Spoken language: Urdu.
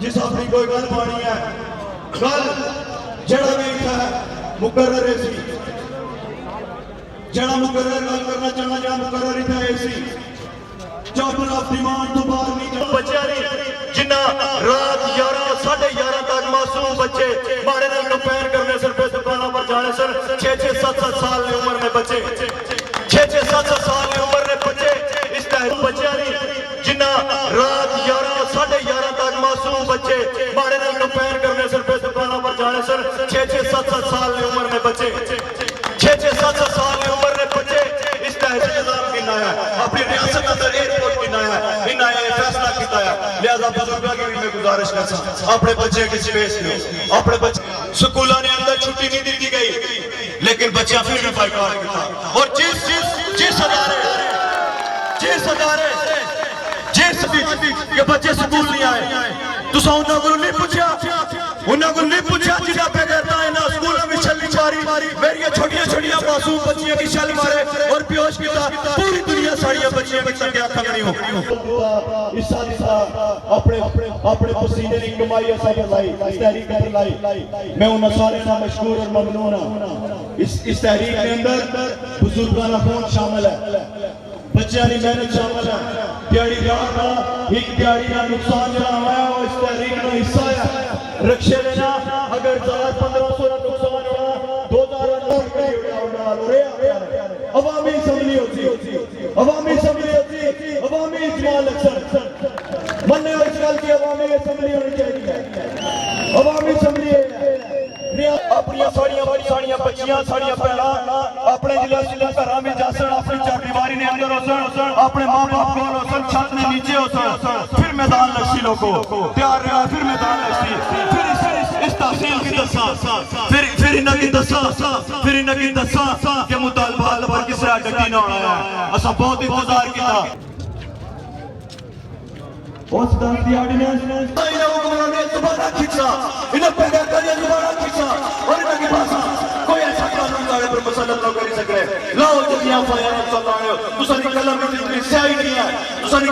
جس اپنی کوئی گل پانی ہے گل جڑا بھی ہے مقرر سی جڑا مقرر گل کرنا چاہنا جڑا مقرر ہی ہے سی چاپر آف ڈیمانڈ تو باہر نہیں جا بچے جنہ رات 11:30 تک معصوم بچے مارے نال کمپین کرنے سر پہ دکانوں پر جانے سر 6-7 سال کی عمر میں بچے 6-7 سال کی عمر میں بچے اس طرح بچے جنہ رات 11:30 تک معصوم بچے مارے نال کمپین کرنے سر پہ دکانوں پر جانے سر 6-7 سال کی عمر میں بچے 6-7 سال کی عمر میں بچے اس طرح نظام کی نایا اپنی ریاست اندر ایئرپورٹ کی نایا انہاں یہ فیصلہ کیتا ہے لہذا بزرگاں کی بھی میں گزارش کرتا اپنے بچے کی سپیس دیو اپنے بچے سکولوں نے اندر چھٹی نہیں دی گئی لیکن بچہ پھر بھی بائیکاٹ کیتا اور جس ادارے کہ بچے سکول نہیں آئے تو سا انہوں کو نہیں پوچھا جنہاں پہ کرتا ہے نا سکولوں میں چھلی ماری میری چھوٹیاں معصوم بچیاں کی چھل مارے اور بیوش کیتا پوری دنیا ساڑیاں بچیاں بچیاں کے آتھا نہیں ہو اس اپنے پسینے کی کمائی ایسا پر لائی اس تحریک پر لائی میں انہوں سارے نام مشکور اور ممنون ہوں اس تحریک کے اندر بزرگانہ فون شامل ہے بچیاں نہیں محنت شامل ہے دیاری رات ایک دیاری کا نقصان جہاں ہوا ہے وہ اس تحریک میں حصہ ہے رکشے لینا اگر 1500 کا نقصان ہوا 2000 عوامی اسمبلی ہوتی عوامی اجمال اکثر مننے اور اس کال کی عوامی اسمبلی ہونی چاہیے عوامی اسمبلی ہے اپنی ساڑیاں بچیاں ساڑیاں پہلا اپنے جلے گھراں میں جاسن اپنی چاردیواری نے اندر ہوسن اپنے ماں باپ کو ہوسن چھت نے نیچے ہوسن پھر میدان لگسی لوگوں تیار رہا پھر میدان لگسی پھر اس تحصیل کی دسا پھر انہ کی دسا کہ مطالبہ لبر کس رہا ڈکی نہ ہونا ہے اسا بہت انتظار کیتا اس دن دی آرڈیننس انہوں حکمران نے دوبارہ کھچا انہوں پیدا کریے دوبارہ کھچا اور انہوں کی پاسا کوئی ایسا قانون دارے پر مسلط نہ کری سکرے لاؤ جتیاں فائرات صلی اللہ علیہ وسلم تو سنی کلم میں سیائی نہیں ہے تو سنی